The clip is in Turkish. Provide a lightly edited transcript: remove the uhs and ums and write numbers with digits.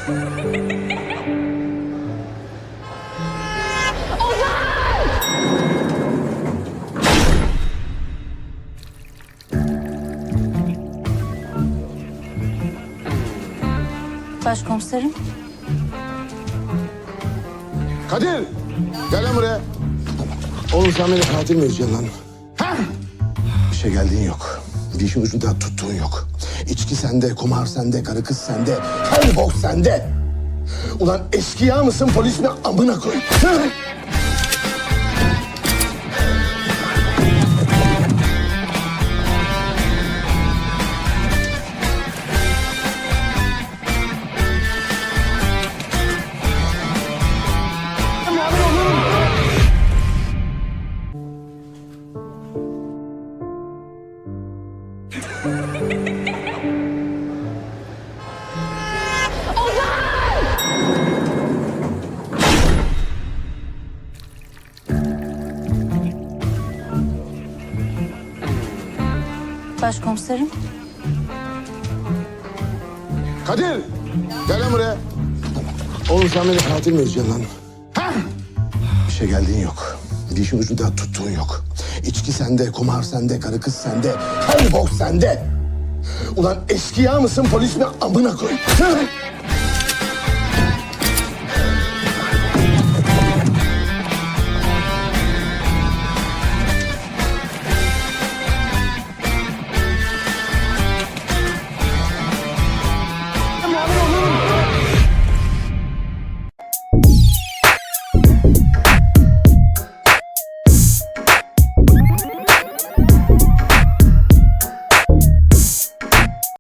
Başkomiserim. Kadir! Gel lan buraya. Oğlum sen beni katil mi edeceksin lan? Ha? İşe geldiğin yok. Bir işin ucunda tuttuğun yok. İçki sende, kumar sende, karı kız sende, her bok sende. Ulan eşkıya mısın, polis mi? Amına koy. Ha? Başkomiserim. Kadir! Gel lan buraya. Oğlum sen beni katil mi edeceksin lan? Ha? İşe geldiğin yok. Bir işin ucunda tuttuğun yok. İçki sende, kumar sende, karı kız sende, her bok sende. Ulan eşkıya mısın, polis mi? Amına koy. Ha?